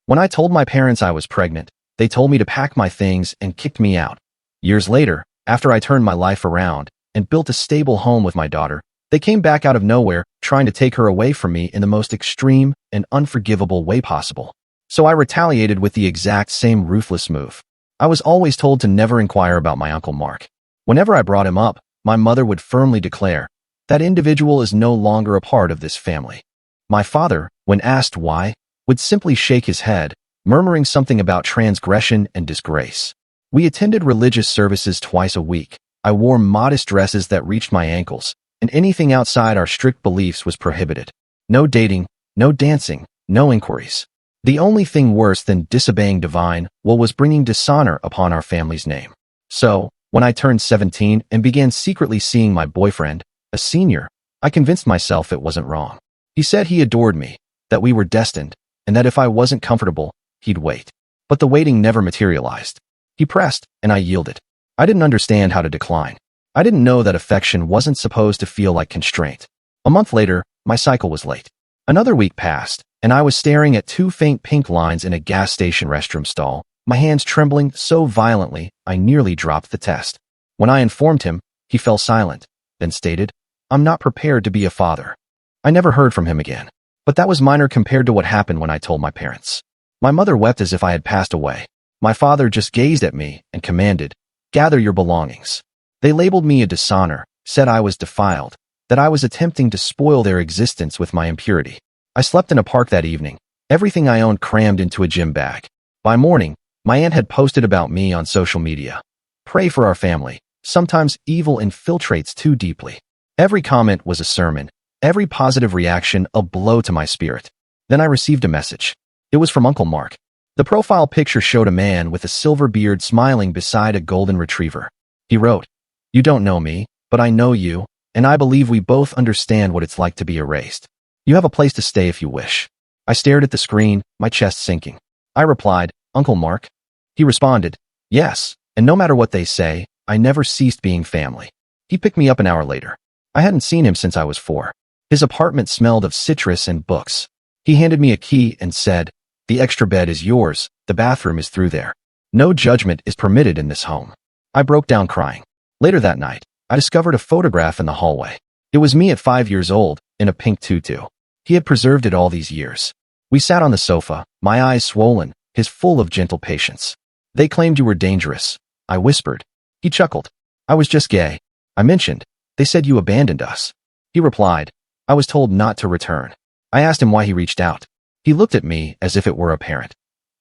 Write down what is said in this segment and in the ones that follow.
When I told my parents I was pregnant, they told me to pack my things and kicked me out. Years later, after I turned my life around and built a stable home with my daughter, they came back out of nowhere, trying to take her away from me in the most extreme and unforgivable way possible. So I retaliated with the exact same ruthless move. I was always told to never inquire about my Uncle Mark. Whenever I brought him up, my mother would firmly declare, "That individual is no longer a part of this family." My father, when asked why, would simply shake his head, murmuring something about transgression and disgrace. We attended religious services twice a week. I wore modest dresses that reached my ankles, and anything outside our strict beliefs was prohibited. No dating, no dancing, no inquiries. The only thing worse than disobeying divine will was bringing dishonor upon our family's name. So, when I turned 17 and began secretly seeing my boyfriend, a senior, I convinced myself it wasn't wrong. He said he adored me, that we were destined, and that if I wasn't comfortable, he'd wait. But the waiting never materialized. He pressed, and I yielded. I didn't understand how to decline. I didn't know that affection wasn't supposed to feel like constraint. A month later, my cycle was late. Another week passed, and I was staring at two faint pink lines in a gas station restroom stall, my hands trembling so violently I nearly dropped the test. When I informed him, he fell silent, then stated, "I'm not prepared to be a father." I never heard from him again. But that was minor compared to what happened when I told my parents. My mother wept as if I had passed away. My father just gazed at me and commanded, "Gather your belongings." They labeled me a dishonor, said I was defiled, that I was attempting to spoil their existence with my impurity. I slept in a park that evening, everything I owned crammed into a gym bag. By morning, my aunt had posted about me on social media. "Pray for our family. Sometimes evil infiltrates too deeply." Every comment was a sermon, every positive reaction a blow to my spirit. Then I received a message. It was from Uncle Mark. The profile picture showed a man with a silver beard smiling beside a golden retriever. He wrote, "You don't know me, but I know you, and I believe we both understand what it's like to be erased. You have a place to stay if you wish." I stared at the screen, my chest sinking. I replied, "Uncle Mark?" He responded, "Yes, and no matter what they say, I never ceased being family." He picked me up an hour later. I hadn't seen him since I was 4. His apartment smelled of citrus and books. He handed me a key and said, "The extra bed is yours, the bathroom is through there. No judgment is permitted in this home." I broke down crying. Later that night, I discovered a photograph in the hallway. It was me at 5 years old, in a pink tutu. He had preserved it all these years. We sat on the sofa, my eyes swollen, his full of gentle patience. "They claimed you were dangerous," I whispered. He chuckled. "I was just gay." I mentioned, "They said you abandoned us." He replied, "I was told not to return." I asked him why he reached out. He looked at me as if it were apparent.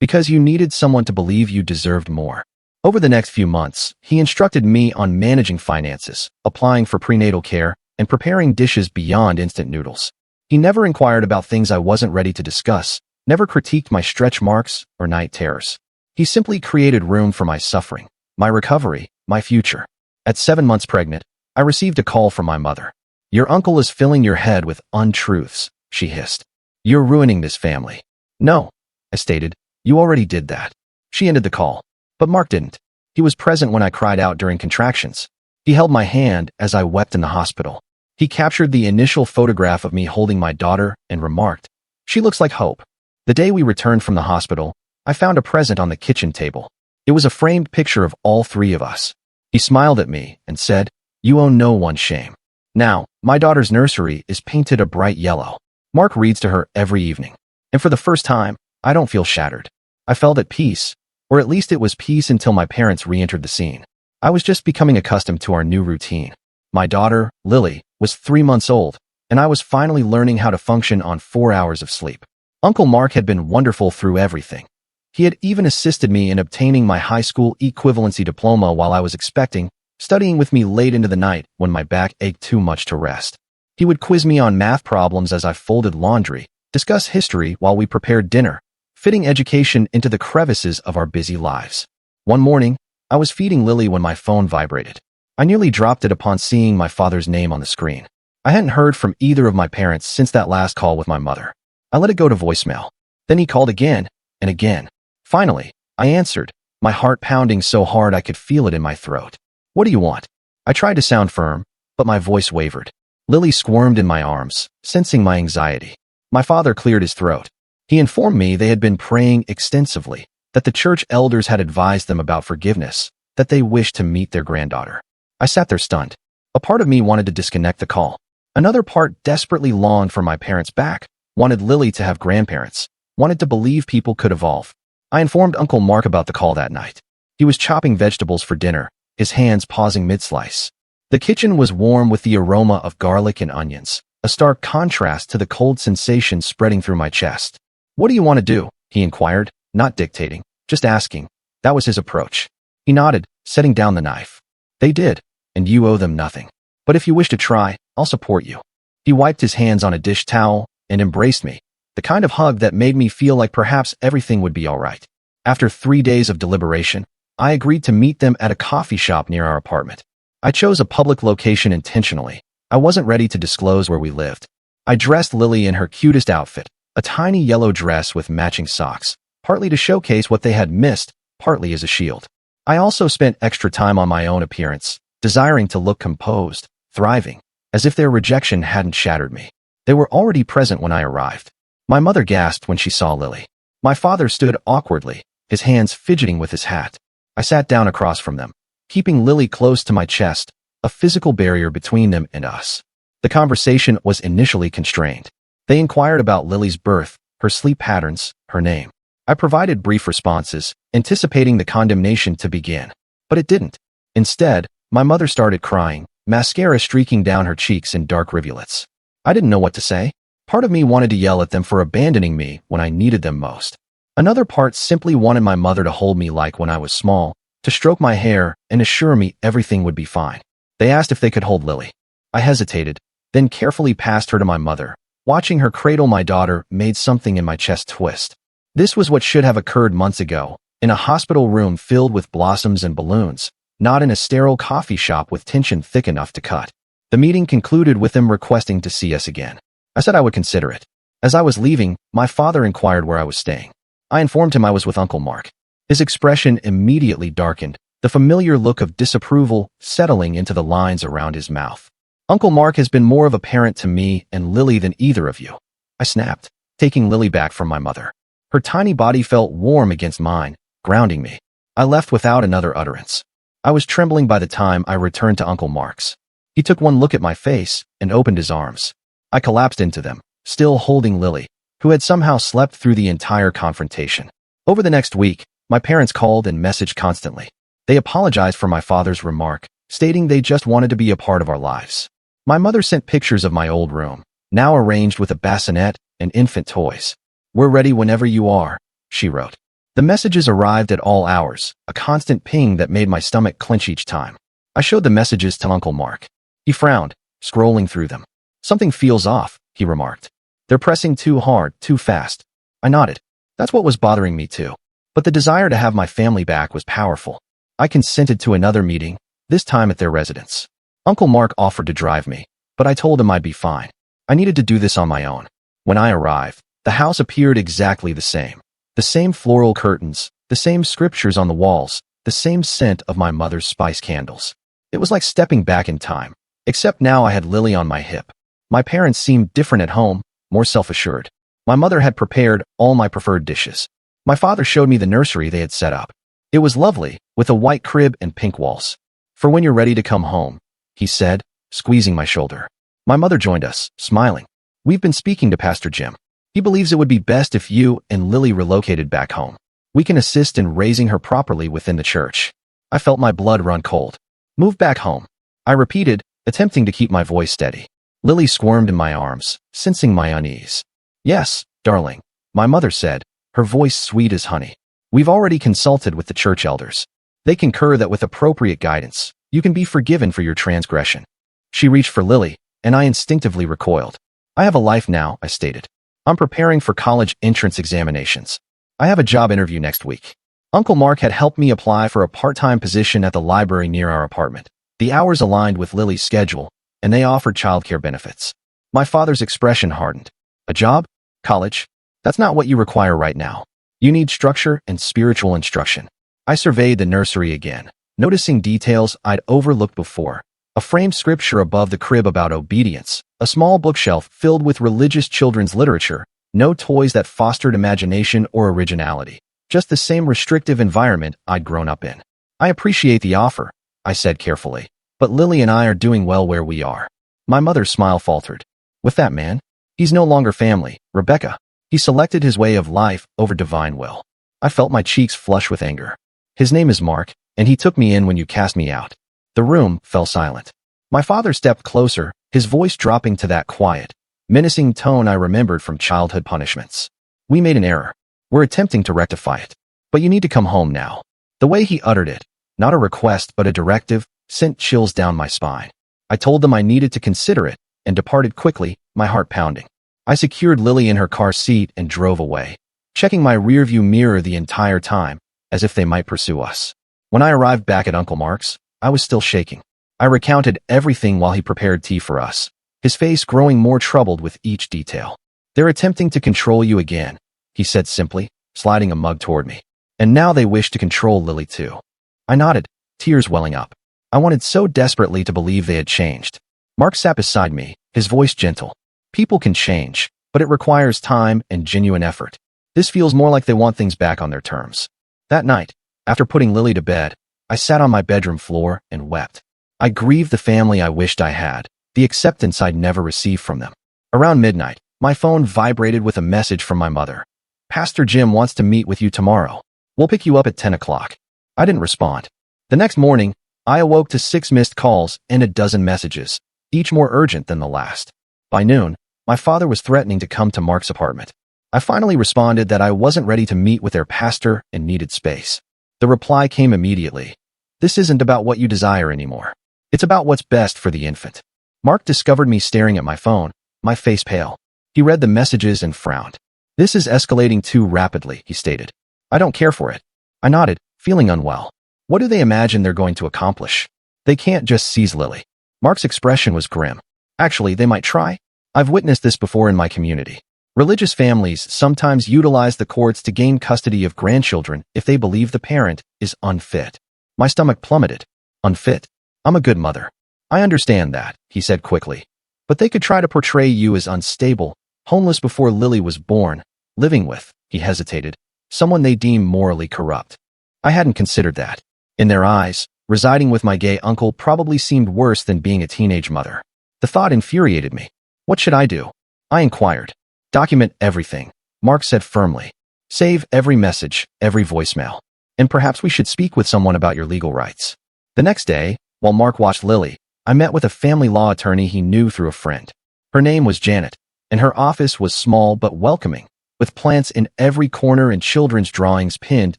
"Because you needed someone to believe you deserved more." Over the next few months, he instructed me on managing finances, applying for prenatal care, and preparing dishes beyond instant noodles. He never inquired about things I wasn't ready to discuss, never critiqued my stretch marks or night terrors. He simply created room for my suffering, my recovery, my future. At 7 months pregnant, I received a call from my mother. "Your uncle is filling your head with untruths," she hissed. "You're ruining this family." "No," I stated, "you already did that." She ended the call. But Mark didn't. He was present when I cried out during contractions. He held my hand as I wept in the hospital. He captured the initial photograph of me holding my daughter and remarked, "She looks like hope." The day we returned from the hospital, I found a present on the kitchen table. It was a framed picture of all 3 of us. He smiled at me and said, "You owe no one shame." Now, my daughter's nursery is painted a bright yellow. Mark reads to her every evening. And for the first time, I don't feel shattered. I felt at peace, or at least it was peace until my parents re-entered the scene. I was just becoming accustomed to our new routine. My daughter, Lily, was 3 months old, and I was finally learning how to function on 4 hours of sleep. Uncle Mark had been wonderful through everything. He had even assisted me in obtaining my high school equivalency diploma while I was expecting, studying with me late into the night when my back ached too much to rest. He would quiz me on math problems as I folded laundry, discuss history while we prepared dinner, fitting education into the crevices of our busy lives. One morning, I was feeding Lily when my phone vibrated. I nearly dropped it upon seeing my father's name on the screen. I hadn't heard from either of my parents since that last call with my mother. I let it go to voicemail. Then he called again and again. Finally, I answered, my heart pounding so hard I could feel it in my throat. "What do you want?" I tried to sound firm, but my voice wavered. Lily squirmed in my arms, sensing my anxiety. My father cleared his throat. He informed me they had been praying extensively, that the church elders had advised them about forgiveness, that they wished to meet their granddaughter. I sat there stunned. A part of me wanted to disconnect the call. Another part desperately longed for my parents back, wanted Lily to have grandparents, wanted to believe people could evolve. I informed Uncle Mark about the call that night. He was chopping vegetables for dinner, his hands pausing mid-slice. The kitchen was warm with the aroma of garlic and onions, a stark contrast to the cold sensation spreading through my chest. "What do you want to do?" he inquired, not dictating, just asking. That was his approach. He nodded, setting down the knife. "They did, and you owe them nothing. But if you wish to try, I'll support you." He wiped his hands on a dish towel and embraced me, the kind of hug that made me feel like perhaps everything would be all right. After 3 days of deliberation, I agreed to meet them at a coffee shop near our apartment. I chose a public location intentionally. I wasn't ready to disclose where we lived. I dressed Lily in her cutest outfit, a tiny yellow dress with matching socks, partly to showcase what they had missed, partly as a shield. I also spent extra time on my own appearance, desiring to look composed, thriving, as if their rejection hadn't shattered me. They were already present when I arrived. My mother gasped when she saw Lily. My father stood awkwardly, his hands fidgeting with his hat. I sat down across from them, keeping Lily close to my chest, a physical barrier between them and us. The conversation was initially constrained. They inquired about Lily's birth, her sleep patterns, her name. I provided brief responses, anticipating the condemnation to begin. But it didn't. Instead, my mother started crying, mascara streaking down her cheeks in dark rivulets. I didn't know what to say. Part of me wanted to yell at them for abandoning me when I needed them most. Another part simply wanted my mother to hold me like when I was small, to stroke my hair and assure me everything would be fine. They asked if they could hold Lily. I hesitated, then carefully passed her to my mother. Watching her cradle my daughter made something in my chest twist. This was what should have occurred months ago, in a hospital room filled with blossoms and balloons, not in a sterile coffee shop with tension thick enough to cut. The meeting concluded with them requesting to see us again. I said I would consider it. As I was leaving, my father inquired where I was staying. I informed him I was with Uncle Mark. His expression immediately darkened, the familiar look of disapproval settling into the lines around his mouth. "Uncle Mark has been more of a parent to me and Lily than either of you," I snapped, taking Lily back from my mother. Her tiny body felt warm against mine, grounding me. I left without another utterance. I was trembling by the time I returned to Uncle Mark's. He took one look at my face and opened his arms. I collapsed into them, still holding Lily, who had somehow slept through the entire confrontation. Over the next week, my parents called and messaged constantly. They apologized for my father's remark, stating they just wanted to be a part of our lives. My mother sent pictures of my old room, now arranged with a bassinet and infant toys. "We're ready whenever you are," she wrote. The messages arrived at all hours, a constant ping that made my stomach clench each time. I showed the messages to Uncle Mark. He frowned, scrolling through them. "Something feels off," he remarked. "They're pressing too hard, too fast." I nodded. That's what was bothering me too. But the desire to have my family back was powerful. I consented to another meeting, this time at their residence. Uncle Mark offered to drive me, but I told him I'd be fine. I needed to do this on my own. When I arrived, the house appeared exactly the same. The same floral curtains, the same scriptures on the walls, the same scent of my mother's spice candles. It was like stepping back in time, except now I had Lily on my hip. My parents seemed different at home, more self-assured. My mother had prepared all my preferred dishes. My father showed me the nursery they had set up. It was lovely, with a white crib and pink walls. "For when you're ready to come home," he said, squeezing my shoulder. My mother joined us, smiling. "We've been speaking to Pastor Jim. He believes it would be best if you and Lily relocated back home. We can assist in raising her properly within the church." I felt my blood run cold. "Move back home," I repeated, attempting to keep my voice steady. Lily squirmed in my arms, sensing my unease. "Yes, darling," my mother said, her voice sweet as honey. "We've already consulted with the church elders. They concur that with appropriate guidance, you can be forgiven for your transgression." She reached for Lily, and I instinctively recoiled. "I have a life now," I stated. "I'm preparing for college entrance examinations. I have a job interview next week." Uncle Mark had helped me apply for a part-time position at the library near our apartment. The hours aligned with Lily's schedule, and they offered childcare benefits. My father's expression hardened. "A job? College? That's not what you require right now. You need structure and spiritual instruction." I surveyed the nursery again, noticing details I'd overlooked before. A framed scripture above the crib about obedience, a small bookshelf filled with religious children's literature, No toys that fostered imagination or originality. Just the same restrictive environment I'd grown up in. I appreciate the offer, I said carefully, but Lily and I are doing well where we are. My mother's smile faltered. With that man? He's no longer family, Rebecca. He selected his way of life over divine will. I felt my cheeks flush with anger. His name is Mark, and he took me in when you cast me out. The room fell silent. My father stepped closer, his voice dropping to that quiet, menacing tone I remembered from childhood punishments. We made an error. We're attempting to rectify it. But you need to come home now. The way he uttered it, not a request but a directive, sent chills down my spine. I told them I needed to consider it, and departed quickly, my heart pounding. I secured Lily in her car seat and drove away, checking my rearview mirror the entire time, as if they might pursue us. When I arrived back at Uncle Mark's, I was still shaking. I recounted everything while he prepared tea for us, his face growing more troubled with each detail. They're attempting to control you again, he said simply, sliding a mug toward me. And now they wish to control Lily too. I nodded, tears welling up. I wanted so desperately to believe they had changed. Mark sat beside me, his voice gentle. People can change, but it requires time and genuine effort. This feels more like they want things back on their terms. That night, after putting Lily to bed, I sat on my bedroom floor and wept. I grieved the family I wished I had, the acceptance I'd never received from them. Around midnight, my phone vibrated with a message from my mother. Pastor Jim wants to meet with you tomorrow. We'll pick you up at 10 o'clock. I didn't respond. The next morning, I awoke to 6 missed calls and a dozen messages, each more urgent than the last. By noon, my father was threatening to come to Mark's apartment. I finally responded that I wasn't ready to meet with their pastor and needed space. The reply came immediately. This isn't about what you desire anymore. It's about what's best for the infant. Mark discovered me staring at my phone, my face pale. He read the messages and frowned. This is escalating too rapidly, he stated. I don't care for it. I nodded, feeling unwell. What do they imagine they're going to accomplish? They can't just seize Lily. Mark's expression was grim. Actually, they might try. I've witnessed this before in my community. Religious families sometimes utilize the courts to gain custody of grandchildren if they believe the parent is unfit. My stomach plummeted. Unfit? I'm a good mother. I understand that, he said quickly. But they could try to portray you as unstable, homeless before Lily was born, living with, he hesitated, someone they deem morally corrupt. I hadn't considered that. In their eyes, residing with my gay uncle probably seemed worse than being a teenage mother. The thought infuriated me. What should I do? I inquired. Document everything, Mark said firmly. Save every message, every voicemail. And perhaps we should speak with someone about your legal rights. The next day, while Mark watched Lily, I met with a family law attorney he knew through a friend. Her name was Janet, and her office was small but welcoming, with plants in every corner and children's drawings pinned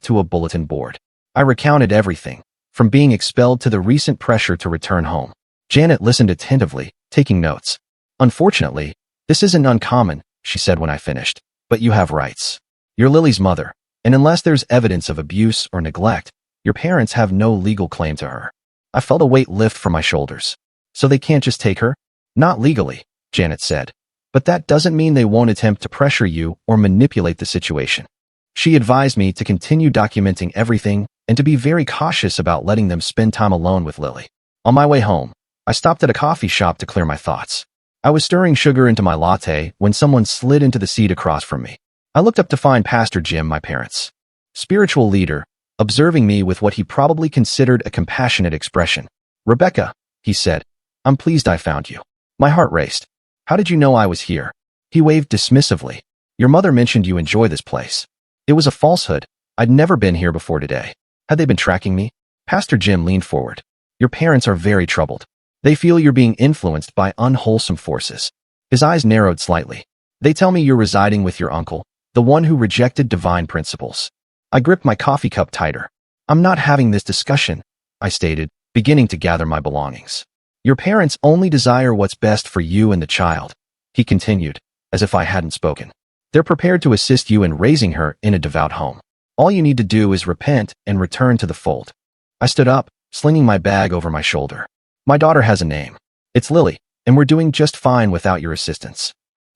to a bulletin board. I recounted everything, from being expelled to the recent pressure to return home. Janet listened attentively, taking notes. Unfortunately, this isn't uncommon, she said when I finished, but you have rights. You're Lily's mother, and unless there's evidence of abuse or neglect, your parents have no legal claim to her. I felt a weight lift from my shoulders. So they can't just take her? Not legally, Janet said. But that doesn't mean they won't attempt to pressure you or manipulate the situation. She advised me to continue documenting everything and to be very cautious about letting them spend time alone with Lily. On my way home, I stopped at a coffee shop to clear my thoughts. I was stirring sugar into my latte when someone slid into the seat across from me. I looked up to find Pastor Jim, my parents' spiritual leader, observing me with what he probably considered a compassionate expression. Rebecca, he said, I'm pleased I found you. My heart raced. How did you know I was here? He waved dismissively. Your mother mentioned you enjoy this place. It was a falsehood. I'd never been here before today. Had they been tracking me? Pastor Jim leaned forward. Your parents are very troubled. They feel you're being influenced by unwholesome forces. His eyes narrowed slightly. They tell me you're residing with your uncle, the one who rejected divine principles. I gripped my coffee cup tighter. I'm not having this discussion, I stated, beginning to gather my belongings. Your parents only desire what's best for you and the child, he continued, as if I hadn't spoken. They're prepared to assist you in raising her in a devout home. All you need to do is repent and return to the fold. I stood up, slinging my bag over my shoulder. My daughter has a name. It's Lily, and we're doing just fine without your assistance.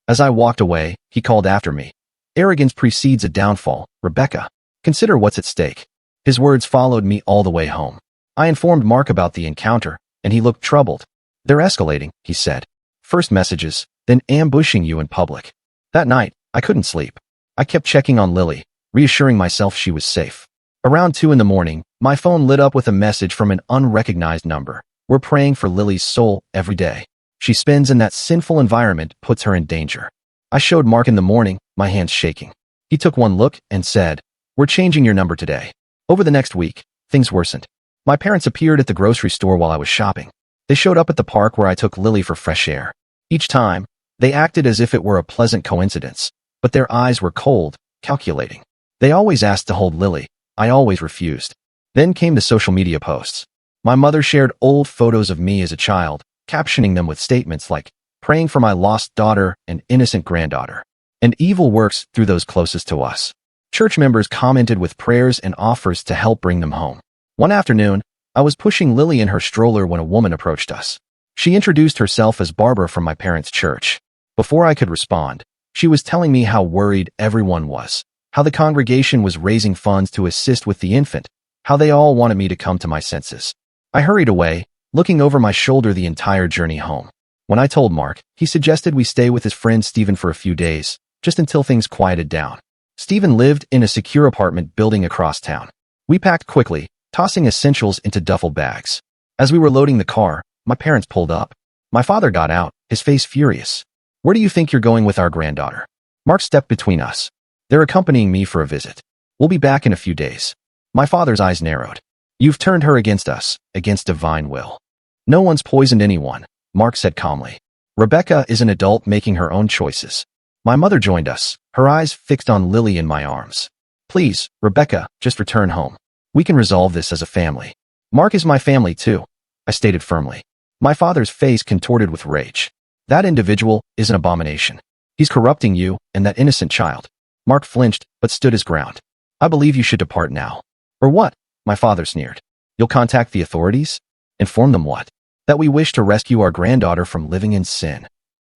As I walked away, he called after me. Arrogance precedes a downfall, Rebecca. Consider what's at stake. His words followed me all the way home. I informed Mark about the encounter, and he looked troubled. They're escalating, he said. First messages, then ambushing you in public. That night, I couldn't sleep. I kept checking on Lily, reassuring myself she was safe. Around 2 in the morning, my phone lit up with a message from an unrecognized number. We're praying for Lily's soul every day. She spins in that sinful environment, puts her in danger. I showed Mark in the morning, my hands shaking. He took one look and said, "We're changing your number today." Over the next week, things worsened. My parents appeared at the grocery store while I was shopping. They showed up at the park where I took Lily for fresh air. Each time, they acted as if it were a pleasant coincidence, but their eyes were cold, calculating. They always asked to hold Lily. I always refused. Then came the social media posts. My mother shared old photos of me as a child, captioning them with statements like, "Praying for my lost daughter and innocent granddaughter." And evil works through those closest to us. Church members commented with prayers and offers to help bring them home. One afternoon, I was pushing Lily in her stroller when a woman approached us. She introduced herself as Barbara from my parents' church. Before I could respond, she was telling me how worried everyone was, how the congregation was raising funds to assist with the infant, how they all wanted me to come to my senses. I hurried away, looking over my shoulder the entire journey home. When I told Mark, he suggested we stay with his friend Stephen for a few days, just until things quieted down. Stephen lived in a secure apartment building across town. We packed quickly, tossing essentials into duffel bags. As we were loading the car, my parents pulled up. My father got out, his face furious. "Where do you think you're going with our granddaughter?" Mark stepped between us. "They're accompanying me for a visit. We'll be back in a few days." My father's eyes narrowed. "You've turned her against us, against divine will." "No one's poisoned anyone," Mark said calmly. "Rebecca is an adult making her own choices." My mother joined us, her eyes fixed on Lily in my arms. "Please, Rebecca, just return home. We can resolve this as a family." "Mark is my family too," I stated firmly. My father's face contorted with rage. "That individual is an abomination. He's corrupting you and that innocent child." Mark flinched, but stood his ground. "I believe you should depart now." "Or what?" My father sneered. "You'll contact the authorities? Inform them what? That we wish to rescue our granddaughter from living in sin."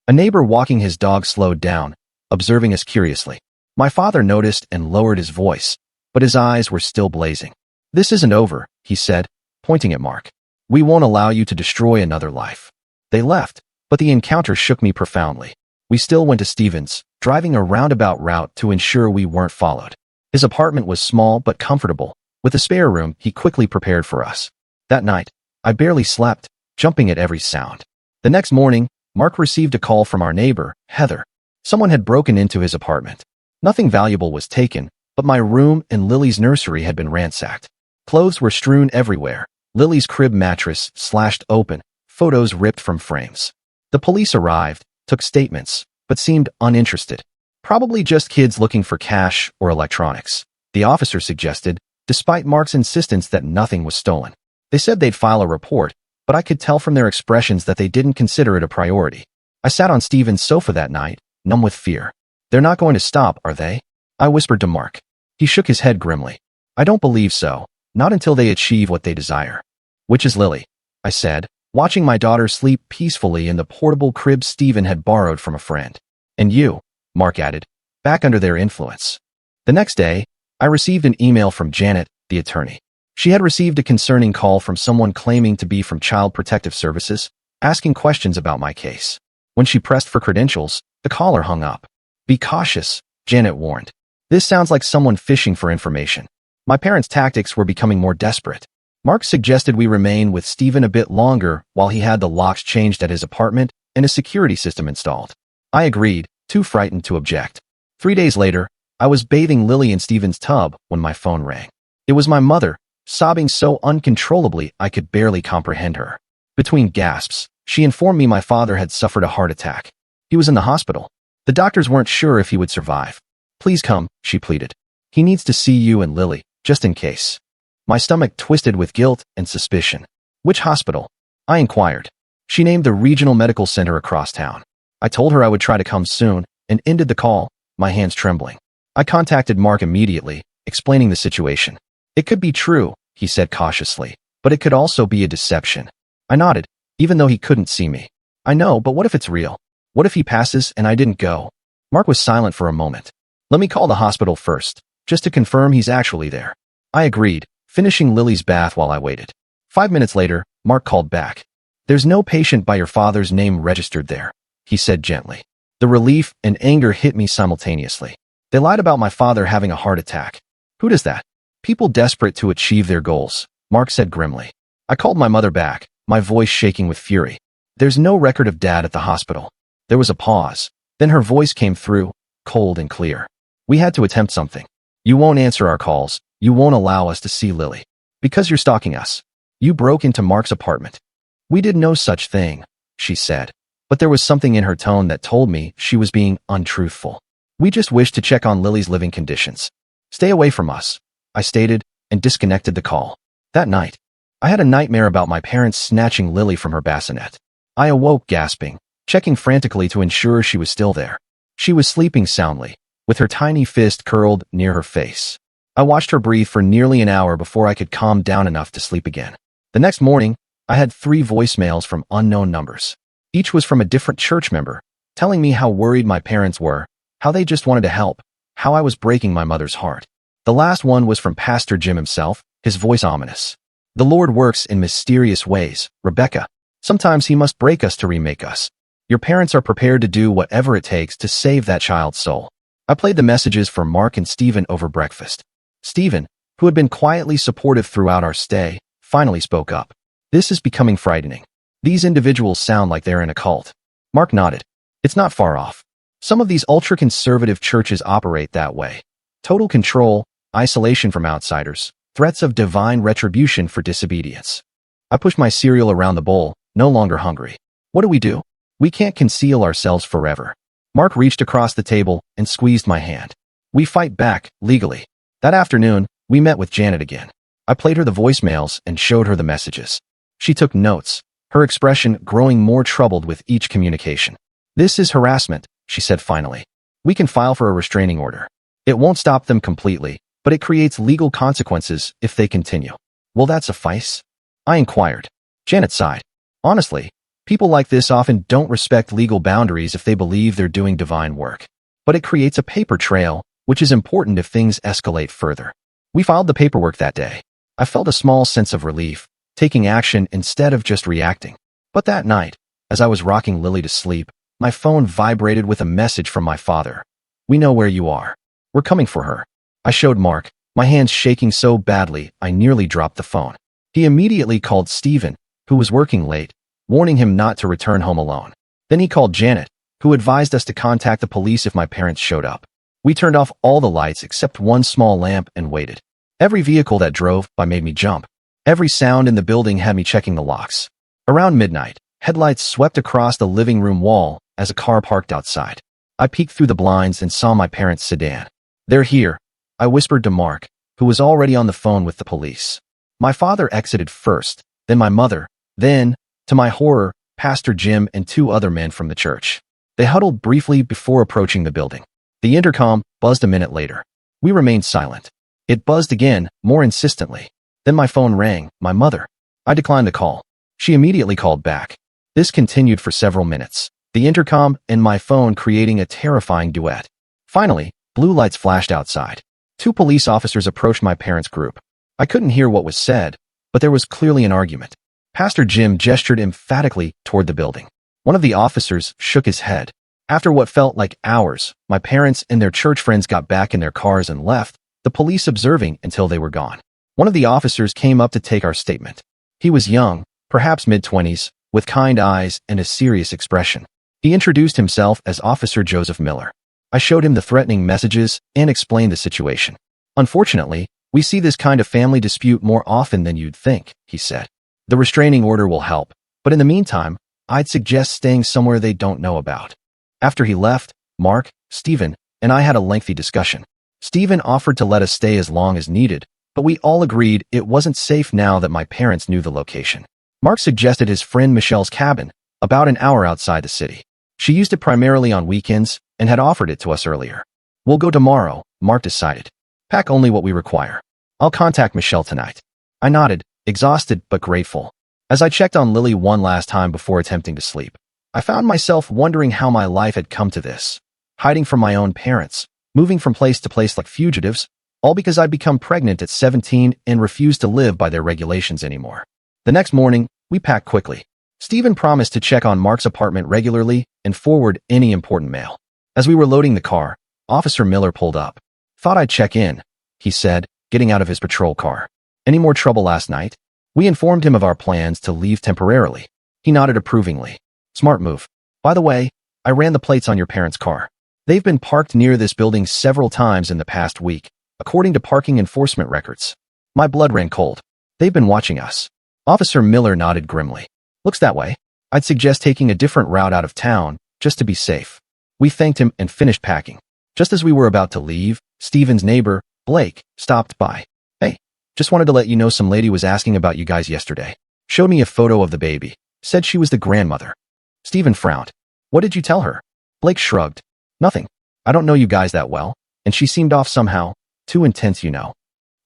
A neighbor walking his dog slowed down, observing us curiously. My father noticed and lowered his voice, but his eyes were still blazing. "This isn't over," he said, pointing at Mark. "We won't allow you to destroy another life." They left, but the encounter shook me profoundly. We still went to Stephen's, driving a roundabout route to ensure we weren't followed. His apartment was small but comfortable. With a spare room, he quickly prepared for us. That night, I barely slept, jumping at every sound. The next morning, Mark received a call from our neighbor, Heather. Someone had broken into his apartment. Nothing valuable was taken, but my room and Lily's nursery had been ransacked. Clothes were strewn everywhere, Lily's crib mattress slashed open, photos ripped from frames. The police arrived, took statements, but seemed uninterested. Probably just kids looking for cash or electronics, the officer suggested, despite Mark's insistence that nothing was stolen. They said they'd file a report, but I could tell from their expressions that they didn't consider it a priority. I sat on Stephen's sofa that night, numb with fear. "They're not going to stop, are they?" I whispered to Mark. He shook his head grimly. "I don't believe so, not until they achieve what they desire." "Which is Lily?" I said, watching my daughter sleep peacefully in the portable crib Stephen had borrowed from a friend. "And you," Mark added, back under their influence. The next day, I received an email from Janet, the attorney. She had received a concerning call from someone claiming to be from Child Protective Services, asking questions about my case. When she pressed for credentials, the caller hung up. "Be cautious," Janet warned. "This sounds like someone fishing for information." My parents' tactics were becoming more desperate. Mark suggested we remain with Stephen a bit longer while he had the locks changed at his apartment and a security system installed. I agreed, too frightened to object. 3 days later, I was bathing Lily in Stephen's tub when my phone rang. It was my mother, sobbing so uncontrollably I could barely comprehend her. Between gasps, she informed me my father had suffered a heart attack. He was in the hospital. The doctors weren't sure if he would survive. "Please come," she pleaded. "He needs to see you and Lily, just in case." My stomach twisted with guilt and suspicion. "Which hospital?" I inquired. She named the regional medical center across town. I told her I would try to come soon and ended the call, my hands trembling. I contacted Mark immediately, explaining the situation. "It could be true," he said cautiously, "but it could also be a deception." I nodded, even though he couldn't see me. "I know, but what if it's real? What if he passes and I didn't go?" Mark was silent for a moment. "Let me call the hospital first, just to confirm he's actually there." I agreed, finishing Lily's bath while I waited. 5 minutes later, Mark called back. "There's no patient by your father's name registered there," he said gently. The relief and anger hit me simultaneously. They lied about my father having a heart attack. Who does that? People desperate to achieve their goals, Mark said grimly. I called my mother back, my voice shaking with fury. There's no record of Dad at the hospital. There was a pause. Then her voice came through, cold and clear. We had to attempt something. You won't answer our calls. You won't allow us to see Lily. Because you're stalking us. You broke into Mark's apartment. We did no such thing, she said. But there was something in her tone that told me she was being untruthful. We just wished to check on Lily's living conditions. Stay away from us, I stated, and disconnected the call. That night, I had a nightmare about my parents snatching Lily from her bassinet. I awoke gasping, checking frantically to ensure she was still there. She was sleeping soundly, with her tiny fist curled near her face. I watched her breathe for nearly an hour before I could calm down enough to sleep again. The next morning, I had 3 voicemails from unknown numbers. Each was from a different church member, telling me how worried my parents were, how they just wanted to help, how I was breaking my mother's heart. The last one was from Pastor Jim himself, his voice ominous. The Lord works in mysterious ways, Rebecca. Sometimes he must break us to remake us. Your parents are prepared to do whatever it takes to save that child's soul. I played the messages for Mark and Stephen over breakfast. Stephen, who had been quietly supportive throughout our stay, finally spoke up. This is becoming frightening. These individuals sound like they're in a cult. Mark nodded. It's not far off. Some of these ultra-conservative churches operate that way. Total control, isolation from outsiders, threats of divine retribution for disobedience. I pushed my cereal around the bowl, no longer hungry. What do? We can't conceal ourselves forever. Mark reached across the table and squeezed my hand. We fight back, legally. That afternoon, we met with Janet again. I played her the voicemails and showed her the messages. She took notes, her expression growing more troubled with each communication. This is harassment, she said finally. We can file for a restraining order. It won't stop them completely, but it creates legal consequences if they continue. Will that suffice? I inquired. Janet sighed. Honestly, people like this often don't respect legal boundaries if they believe they're doing divine work. But it creates a paper trail, which is important if things escalate further. We filed the paperwork that day. I felt a small sense of relief, taking action instead of just reacting. But that night, as I was rocking Lily to sleep, my phone vibrated with a message from my father. We know where you are. We're coming for her. I showed Mark, my hands shaking so badly I nearly dropped the phone. He immediately called Stephen, who was working late, warning him not to return home alone. Then he called Janet, who advised us to contact the police if my parents showed up. We turned off all the lights except one small lamp and waited. Every vehicle that drove by made me jump. Every sound in the building had me checking the locks. Around midnight, headlights swept across the living room wall as a car parked outside. I peeked through the blinds and saw my parents' sedan. They're here, I whispered to Mark, who was already on the phone with the police. My father exited first, then my mother, then, to my horror, Pastor Jim and 2 other men from the church. They huddled briefly before approaching the building. The intercom buzzed a minute later. We remained silent. It buzzed again, more insistently. Then my phone rang, my mother. I declined the call. She immediately called back. This continued for several minutes, the intercom and my phone creating a terrifying duet. Finally, blue lights flashed outside. 2 police officers approached my parents' group. I couldn't hear what was said, but there was clearly an argument. Pastor Jim gestured emphatically toward the building. One of the officers shook his head. After what felt like hours, my parents and their church friends got back in their cars and left, the police observing until they were gone. One of the officers came up to take our statement. He was young, perhaps mid-20s, with kind eyes and a serious expression. He introduced himself as Officer Joseph Miller. I showed him the threatening messages and explained the situation. Unfortunately, we see this kind of family dispute more often than you'd think, he said. The restraining order will help, but in the meantime, I'd suggest staying somewhere they don't know about. After he left, Mark, Stephen, and I had a lengthy discussion. Stephen offered to let us stay as long as needed, but we all agreed it wasn't safe now that my parents knew the location. Mark suggested his friend Michelle's cabin, about an hour outside the city. She used it primarily on weekends and had offered it to us earlier. We'll go tomorrow, Mark decided. Pack only what we require. I'll contact Michelle tonight. I nodded, exhausted but grateful. As I checked on Lily one last time before attempting to sleep, I found myself wondering how my life had come to this. Hiding from my own parents, moving from place to place like fugitives, all because I'd become pregnant at 17 and refused to live by their regulations anymore. The next morning, we packed quickly. Stephen promised to check on Mark's apartment regularly and forward any important mail. As we were loading the car, Officer Miller pulled up. "Thought I'd check in," he said, getting out of his patrol car. "Any more trouble last night?" We informed him of our plans to leave temporarily. He nodded approvingly. "Smart move. By the way, I ran the plates on your parents' car. They've been parked near this building several times in the past week, according to parking enforcement records." My blood ran cold. "They've been watching us." Officer Miller nodded grimly. "Looks that way. I'd suggest taking a different route out of town, just to be safe." We thanked him and finished packing. Just as we were about to leave, Stephen's neighbor, Blake, stopped by. "Hey, just wanted to let you know some lady was asking about you guys yesterday. Showed me a photo of the baby. Said she was the grandmother." Stephen frowned. "What did you tell her?" Blake shrugged. "Nothing. I don't know you guys that well, and she seemed off somehow. Too intense, you know."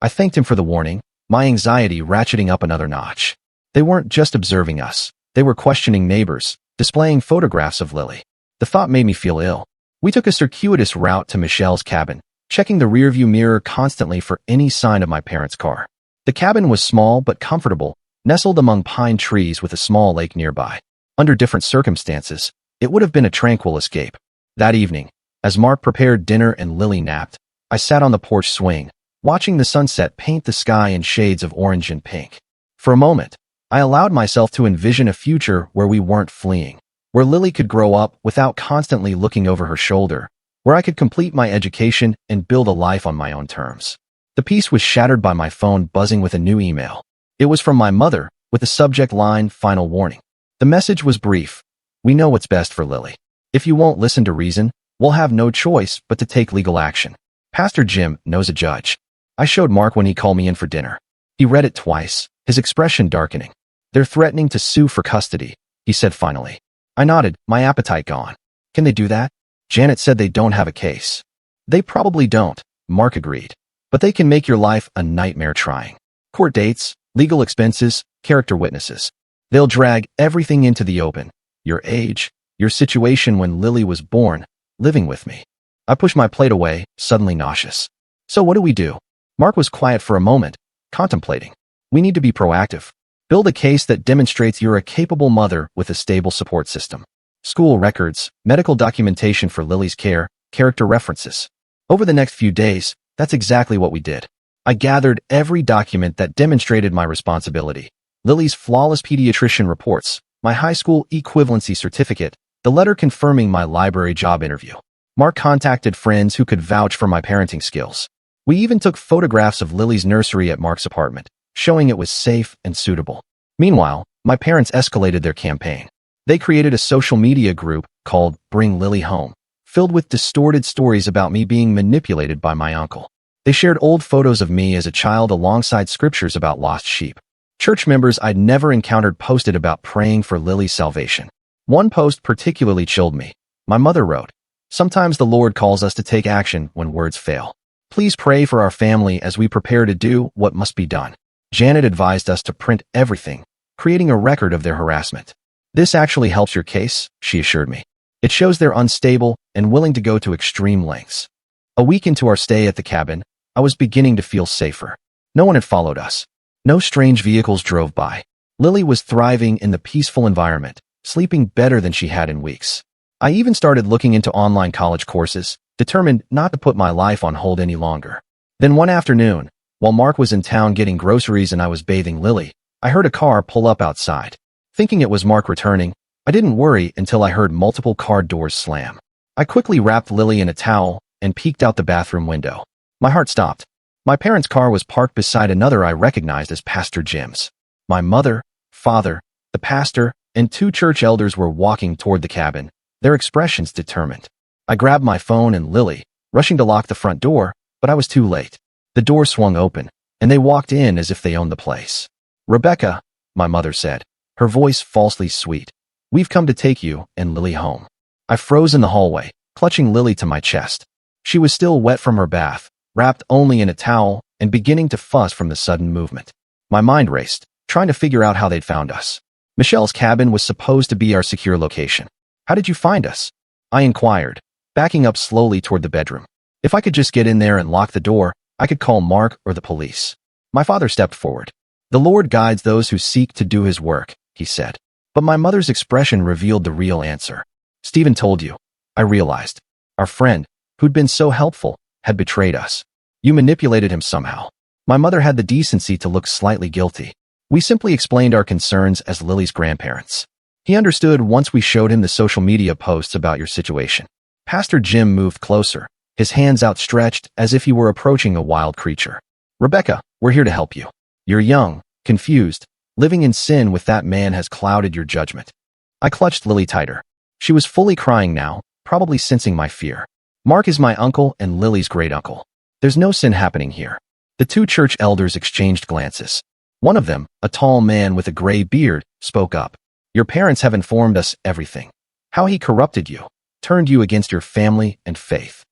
I thanked him for the warning, my anxiety ratcheting up another notch. They weren't just observing us. They were questioning neighbors, displaying photographs of Lily. The thought made me feel ill. We took a circuitous route to Michelle's cabin, checking the rearview mirror constantly for any sign of my parents' car. The cabin was small but comfortable, nestled among pine trees with a small lake nearby. Under different circumstances, it would have been a tranquil escape. That evening, as Mark prepared dinner and Lily napped, I sat on the porch swing, watching the sunset paint the sky in shades of orange and pink. For a moment, I allowed myself to envision a future where we weren't fleeing, where Lily could grow up without constantly looking over her shoulder, where I could complete my education and build a life on my own terms. The peace was shattered by my phone buzzing with a new email. It was from my mother, with the subject line, "Final warning." The message was brief. "We know what's best for Lily. If you won't listen to reason, we'll have no choice but to take legal action. Pastor Jim knows a judge." I showed Mark when he called me in for dinner. He read it twice, his expression darkening. "They're threatening to sue for custody," he said finally. I nodded, my appetite gone. "Can they do that?" "Janet said they don't have a case." "They probably don't," Mark agreed. "But they can make your life a nightmare trying. Court dates, legal expenses, character witnesses. They'll drag everything into the open. Your age, your situation when Lily was born, living with me." I pushed my plate away, suddenly nauseous. "So what do we do?" Mark was quiet for a moment, contemplating. "We need to be proactive. Build a case that demonstrates you're a capable mother with a stable support system. School records, medical documentation for Lily's care, character references." Over the next few days, that's exactly what we did. I gathered every document that demonstrated my responsibility. Lily's flawless pediatrician reports, my high school equivalency certificate, the letter confirming my library job interview. Mark contacted friends who could vouch for my parenting skills. We even took photographs of Lily's nursery at Mark's apartment, showing it was safe and suitable. Meanwhile, my parents escalated their campaign. They created a social media group called Bring Lily Home, filled with distorted stories about me being manipulated by my uncle. They shared old photos of me as a child alongside scriptures about lost sheep. Church members I'd never encountered posted about praying for Lily's salvation. One post particularly chilled me. My mother wrote, "Sometimes the Lord calls us to take action when words fail. Please pray for our family as we prepare to do what must be done." Janet advised us to print everything, creating a record of their harassment. "This actually helps your case," she assured me. "It shows they're unstable and willing to go to extreme lengths." A week into our stay at the cabin, I was beginning to feel safer. No one had followed us. No strange vehicles drove by. Lily was thriving in the peaceful environment, sleeping better than she had in weeks. I even started looking into online college courses, determined not to put my life on hold any longer. Then one afternoon, while Mark was in town getting groceries and I was bathing Lily, I heard a car pull up outside. Thinking it was Mark returning, I didn't worry until I heard multiple car doors slam. I quickly wrapped Lily in a towel and peeked out the bathroom window. My heart stopped. My parents' car was parked beside another I recognized as Pastor Jim's. My mother, father, the pastor, and 2 church elders were walking toward the cabin, their expressions determined. I grabbed my phone and Lily, rushing to lock the front door, but I was too late. The door swung open, and they walked in as if they owned the place. "Rebecca," my mother said, her voice falsely sweet, "we've come to take you and Lily home." I froze in the hallway, clutching Lily to my chest. She was still wet from her bath, wrapped only in a towel, and beginning to fuss from the sudden movement. My mind raced, trying to figure out how they'd found us. Michelle's cabin was supposed to be our secure location. "How did you find us?" I inquired, backing up slowly toward the bedroom. If I could just get in there and lock the door, I could call Mark or the police. My father stepped forward. "The Lord guides those who seek to do his work," he said. But my mother's expression revealed the real answer. Stephen told you. I realized. Our friend, who'd been so helpful, had betrayed us. You manipulated him somehow. My mother had the decency to look slightly guilty. We simply explained our concerns as Lily's grandparents. He understood once we showed him the social media posts about your situation. Pastor Jim moved closer, his hands outstretched as if he were approaching a wild creature. Rebecca, we're here to help you. You're young, confused, living in sin with that man has clouded your judgment. I clutched Lily tighter. She was fully crying now, probably sensing my fear. Mark is my uncle and Lily's great-uncle. There's no sin happening here. The two church elders exchanged glances. One of them, a tall man with a gray beard, spoke up. Your parents have informed us everything. How he corrupted you, turned you against your family and faith.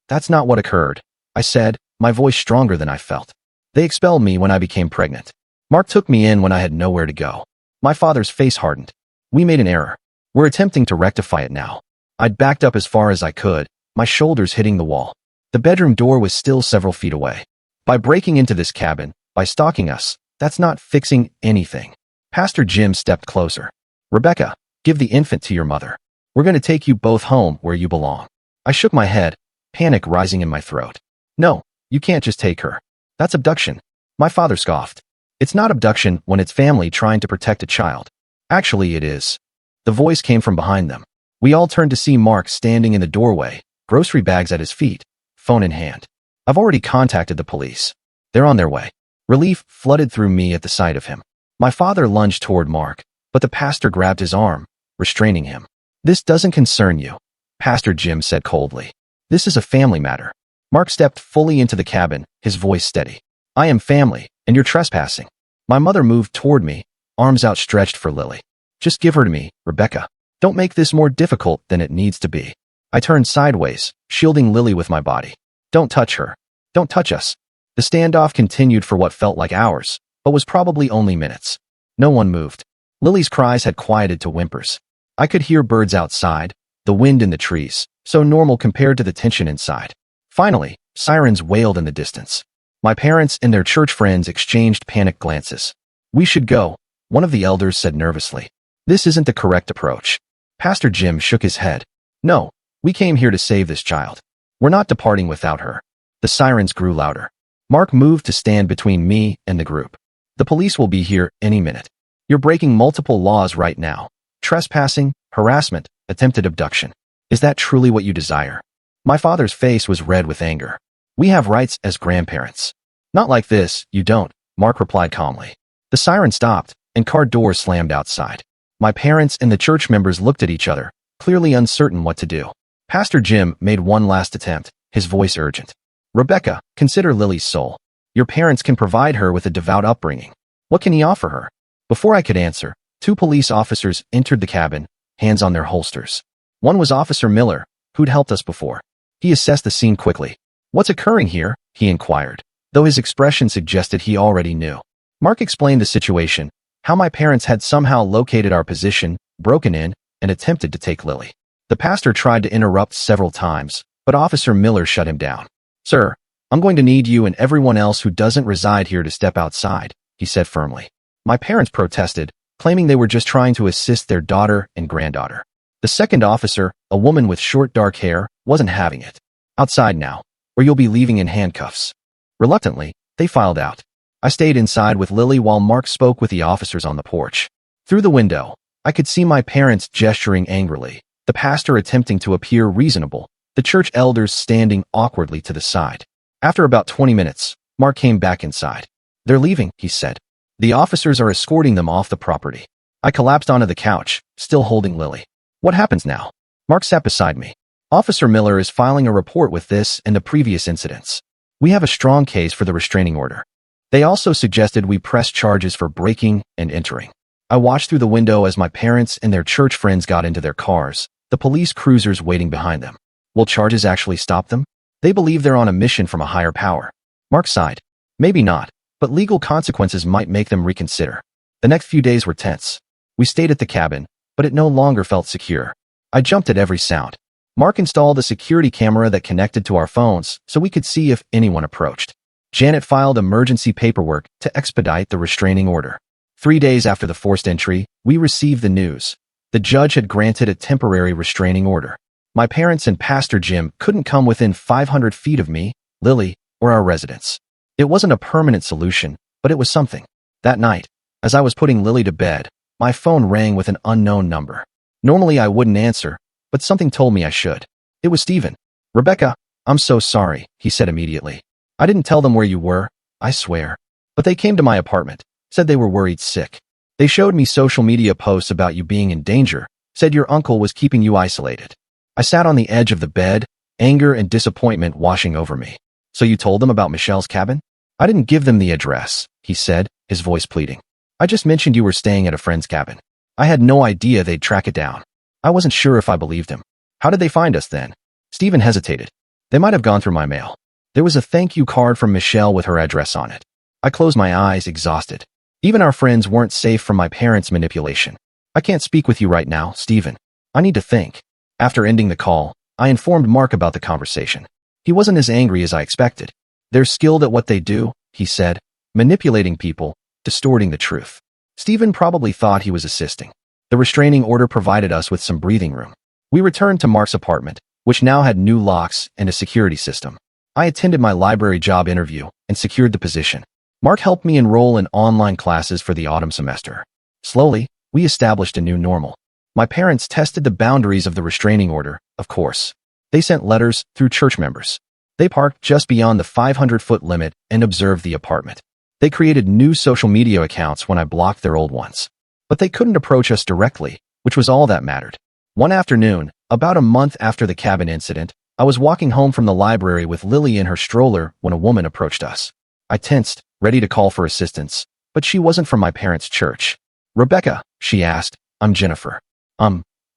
That's not what occurred, I said, my voice stronger than I felt. They expelled me when I became pregnant. Mark took me in when I had nowhere to go. My father's face hardened. We made an error. We're attempting to rectify it now. I'd backed up as far as I could, my shoulders hitting the wall. The bedroom door was still several feet away. By breaking into this cabin, by stalking us, that's not fixing anything. Pastor Jim stepped closer. Rebecca, give the infant to your mother. We're going to take you both home where you belong. I shook my head, panic rising in my throat. No, you can't just take her. That's abduction. My father scoffed. It's not abduction when it's family trying to protect a child. Actually, it is. The voice came from behind them. We all turned to see Mark standing in the doorway, grocery bags at his feet, phone in hand. I've already contacted the police. They're on their way. Relief flooded through me at the sight of him. My father lunged toward Mark, but the pastor grabbed his arm, restraining him. This doesn't concern you, Pastor Jim said coldly. This is a family matter. Mark stepped fully into the cabin, his voice steady. I am family, and you're trespassing. My mother moved toward me, arms outstretched for Lily. Just give her to me, Rebecca. Don't make this more difficult than it needs to be. I turned sideways, shielding Lily with my body. Don't touch her. Don't touch us. The standoff continued for what felt like hours, but was probably only minutes. No one moved. Lily's cries had quieted to whimpers. I could hear birds outside, the wind in the trees, so normal compared to the tension inside. Finally, sirens wailed in the distance. My parents and their church friends exchanged panicked glances. We should go, one of the elders said nervously. This isn't the correct approach. Pastor Jim shook his head. No, we came here to save this child. We're not departing without her. The sirens grew louder. Mark moved to stand between me and the group. The police will be here any minute. You're breaking multiple laws right now. Trespassing, harassment, attempted abduction. Is that truly what you desire? My father's face was red with anger. We have rights as grandparents. Not like this, you don't, Mark replied calmly. The siren stopped, and car doors slammed outside. My parents and the church members looked at each other, clearly uncertain what to do. Pastor Jim made one last attempt, his voice urgent. Rebecca, consider Lily's soul. Your parents can provide her with a devout upbringing. What can he offer her? Before I could answer, two police officers entered the cabin, hands on their holsters. One was Officer Miller, who'd helped us before. He assessed the scene quickly. What's occurring here? He inquired, though his expression suggested he already knew. Mark explained the situation, how my parents had somehow located our position, broken in, and attempted to take Lily. The pastor tried to interrupt several times, but Officer Miller shut him down. Sir, I'm going to need you and everyone else who doesn't reside here to step outside, he said firmly. My parents protested, claiming they were just trying to assist their daughter and granddaughter. The second officer, a woman with short dark hair, wasn't having it. Outside now, or you'll be leaving in handcuffs. Reluctantly, they filed out. I stayed inside with Lily while Mark spoke with the officers on the porch. Through the window, I could see my parents gesturing angrily, the pastor attempting to appear reasonable, the church elders standing awkwardly to the side. After about 20 minutes, Mark came back inside. They're leaving, he said. The officers are escorting them off the property. I collapsed onto the couch, still holding Lily. What happens now? Mark sat beside me. Officer Miller is filing a report with this and the previous incidents. We have a strong case for the restraining order. They also suggested we press charges for breaking and entering. I watched through the window as my parents and their church friends got into their cars, the police cruisers waiting behind them. Will charges actually stop them? They believe they're on a mission from a higher power. Mark sighed. Maybe not, but legal consequences might make them reconsider. The next few days were tense. We stayed at the cabin, but it no longer felt secure. I jumped at every sound. Mark installed a security camera that connected to our phones so we could see if anyone approached. Janet filed emergency paperwork to expedite the restraining order. 3 days after the forced entry, we received the news. The judge had granted a temporary restraining order. My parents and Pastor Jim couldn't come within 500 feet of me, Lily, or our residence. It wasn't a permanent solution, but it was something. That night, as I was putting Lily to bed, my phone rang with an unknown number. Normally I wouldn't answer, but something told me I should. It was Stephen. "Rebecca, I'm so sorry," he said immediately. "I didn't tell them where you were, I swear. But they came to my apartment, said they were worried sick. They showed me social media posts about you being in danger, said your uncle was keeping you isolated." I sat on the edge of the bed, anger and disappointment washing over me. "So you told them about Michelle's cabin?" "I didn't give them the address," he said, his voice pleading. "I just mentioned you were staying at a friend's cabin. I had no idea they'd track it down. I wasn't sure if I believed him." "How did they find us then?" Stephen hesitated. "They might have gone through my mail. There was a thank you card from Michelle with her address on it." I closed my eyes, exhausted. Even our friends weren't safe from my parents' manipulation. "I can't speak with you right now, Stephen. I need to think." After ending the call, I informed Mark about the conversation. He wasn't as angry as I expected. "They're skilled at what they do," he said, "manipulating people, distorting the truth." Stephen probably thought he was assisting. The restraining order provided us with some breathing room. We returned to Mark's apartment, which now had new locks and a security system. I attended my library job interview and secured the position. Mark helped me enroll in online classes for the autumn semester. Slowly, we established a new normal. My parents tested the boundaries of the restraining order, of course. They sent letters through church members. They parked just beyond the 500-foot limit and observed the apartment. They created new social media accounts when I blocked their old ones. But they couldn't approach us directly, which was all that mattered. One afternoon, about a month after the cabin incident, I was walking home from the library with Lily in her stroller when a woman approached us. I tensed, ready to call for assistance, but she wasn't from my parents' church. "Rebecca," she asked, "I'm Jennifer."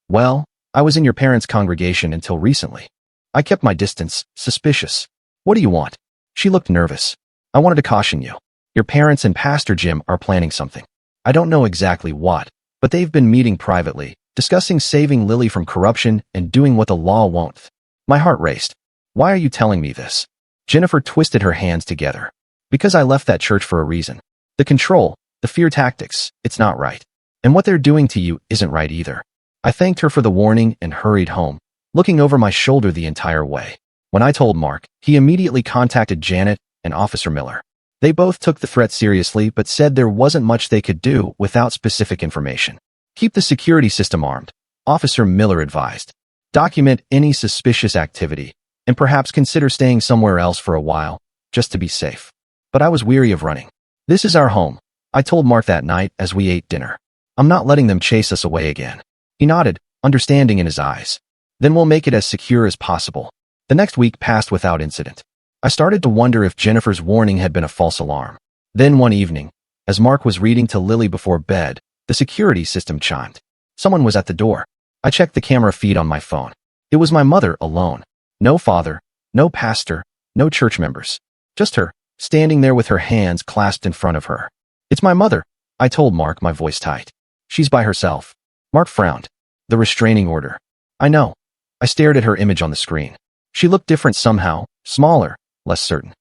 Well, I was in your parents' congregation until recently." I kept my distance, suspicious. "What do you want?" She looked nervous. "I wanted to caution you. Your parents and Pastor Jim are planning something. I don't know exactly what, but they've been meeting privately, discussing saving Lily from corruption and doing what the law won't." My heart raced. "Why are you telling me this?" Jennifer twisted her hands together. "Because I left that church for a reason. The control, the fear tactics, it's not right. And what they're doing to you isn't right either." I thanked her for the warning and hurried home, looking over my shoulder the entire way. When I told Mark, he immediately contacted Janet and Officer Miller. They both took the threat seriously but said there wasn't much they could do without specific information. "Keep the security system armed," Officer Miller advised. "Document any suspicious activity, and perhaps consider staying somewhere else for a while, just to be safe." But I was weary of running. "This is our home," I told Mark that night as we ate dinner. "I'm not letting them chase us away again." He nodded, understanding in his eyes. "Then we'll make it as secure as possible." The next week passed without incident. I started to wonder if Jennifer's warning had been a false alarm. Then one evening, as Mark was reading to Lily before bed, the security system chimed. Someone was at the door. I checked the camera feed on my phone. It was my mother alone. No father, no pastor, no church members. Just her, standing there with her hands clasped in front of her. "It's my mother," I told Mark, my voice tight. "She's by herself." Mark frowned. "The restraining order." "I know." I stared at her image on the screen. She looked different somehow, smaller, less certain.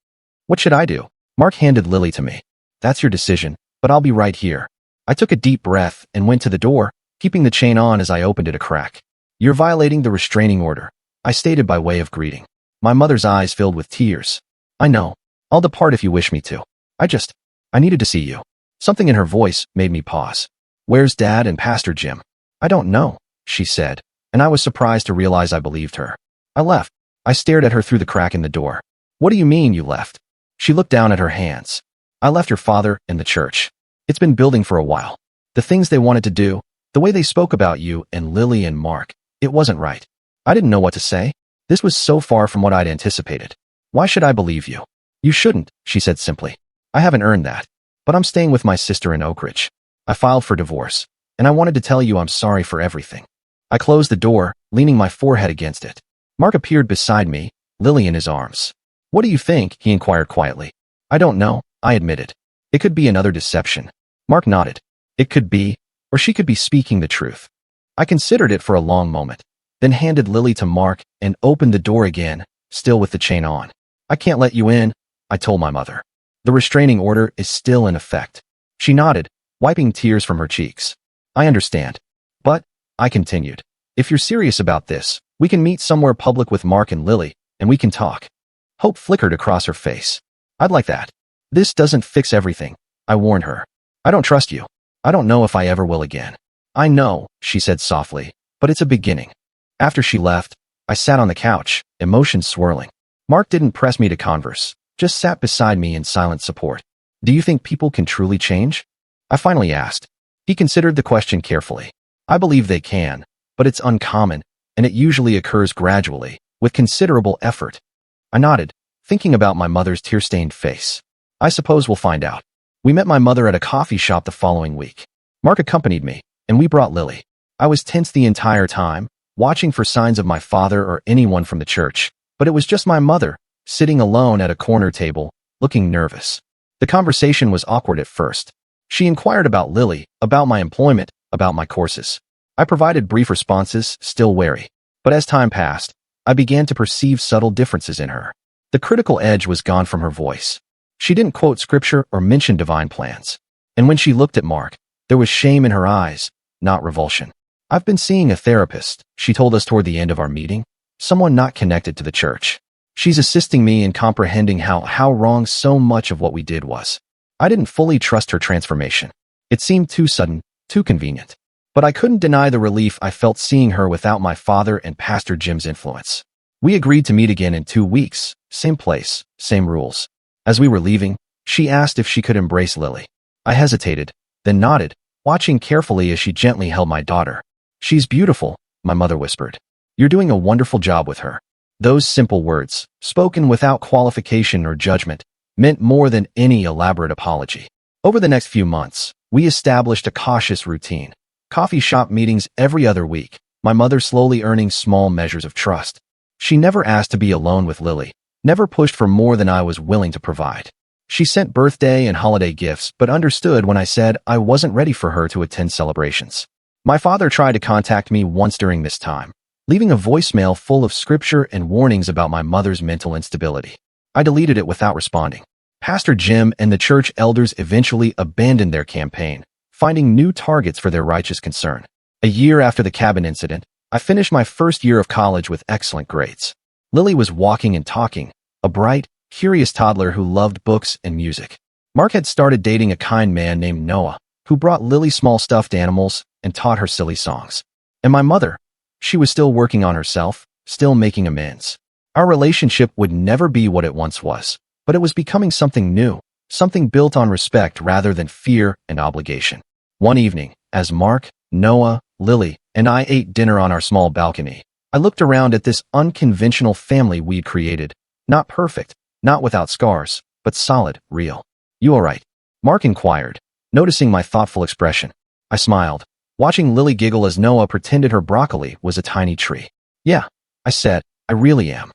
"What should I do?" Mark handed Lily to me. "That's your decision, but I'll be right here." I took a deep breath and went to the door, keeping the chain on as I opened it a crack. "You're violating the restraining order," I stated by way of greeting. My mother's eyes filled with tears. "I know. I'll depart if you wish me to. I needed to see you." Something in her voice made me pause. "Where's Dad and Pastor Jim?" "I don't know," she said, and I was surprised to realize I believed her. "I left." I stared at her through the crack in the door. "What do you mean you left?" She looked down at her hands. "I left your father and the church. It's been building for a while. The things they wanted to do, the way they spoke about you and Lily and Mark, it wasn't right." I didn't know what to say. This was so far from what I'd anticipated. "Why should I believe you?" "You shouldn't," she said simply. "I haven't earned that. But I'm staying with my sister in Oak Ridge. I filed for divorce, and I wanted to tell you I'm sorry for everything." I closed the door, leaning my forehead against it. Mark appeared beside me, Lily in his arms. "What do you think?" he inquired quietly. "I don't know," I admitted. "It could be another deception." Mark nodded. "It could be, or she could be speaking the truth." I considered it for a long moment, then handed Lily to Mark and opened the door again, still with the chain on. "I can't let you in," I told my mother. "The restraining order is still in effect." She nodded, wiping tears from her cheeks. I understand. But, I continued, if you're serious about this, we can meet somewhere public with Mark and Lily, and we can talk. Hope flickered across her face. I'd like that. This doesn't fix everything, I warned her. I don't trust you. I don't know if I ever will again. I know, she said softly, but it's a beginning. After she left, I sat on the couch, emotions swirling. Mark didn't press me to converse, just sat beside me in silent support. Do you think people can truly change? I finally asked. He considered the question carefully. I believe they can, but it's uncommon, and it usually occurs gradually, with considerable effort. I nodded, thinking about my mother's tear-stained face. I suppose we'll find out. We met my mother at a coffee shop the following week. Mark accompanied me, and we brought Lily. I was tense the entire time, watching for signs of my father or anyone from the church, but it was just my mother, sitting alone at a corner table, looking nervous. The conversation was awkward at first. She inquired about Lily, about my employment, about my courses. I provided brief responses, still wary. But as time passed, I began to perceive subtle differences in her. The critical edge was gone from her voice. She didn't quote scripture or mention divine plans. And when she looked at Mark, there was shame in her eyes, not revulsion. I've been seeing a therapist, she told us toward the end of our meeting, someone not connected to the church. She's assisting me in comprehending how wrong so much of what we did was. I didn't fully trust her transformation. It seemed too sudden, too convenient. But I couldn't deny the relief I felt seeing her without my father and Pastor Jim's influence. We agreed to meet again in 2 weeks, same place, same rules. As we were leaving, she asked if she could embrace Lily. I hesitated, then nodded, watching carefully as she gently held my daughter. She's beautiful, my mother whispered. You're doing a wonderful job with her. Those simple words, spoken without qualification or judgment, meant more than any elaborate apology. Over the next few months, we established a cautious routine. Coffee shop meetings every other week, my mother slowly earning small measures of trust. She never asked to be alone with Lily, never pushed for more than I was willing to provide. She sent birthday and holiday gifts, but understood when I said I wasn't ready for her to attend celebrations. My father tried to contact me once during this time, leaving a voicemail full of scripture and warnings about my mother's mental instability. I deleted it without responding. Pastor Jim and the church elders eventually abandoned their campaign, finding new targets for their righteous concern. A year after the cabin incident, I finished my first year of college with excellent grades. Lily was walking and talking, a bright, curious toddler who loved books and music. Mark had started dating a kind man named Noah, who brought Lily small stuffed animals and taught her silly songs. And my mother, she was still working on herself, still making amends. Our relationship would never be what it once was, but it was becoming something new, something built on respect rather than fear and obligation. One evening, as Mark, Noah, Lily, and I ate dinner on our small balcony, I looked around at this unconventional family we'd created. Not perfect, not without scars, but solid, real. You all right? Mark inquired, noticing my thoughtful expression. I smiled, watching Lily giggle as Noah pretended her broccoli was a tiny tree. Yeah, I said, I really am.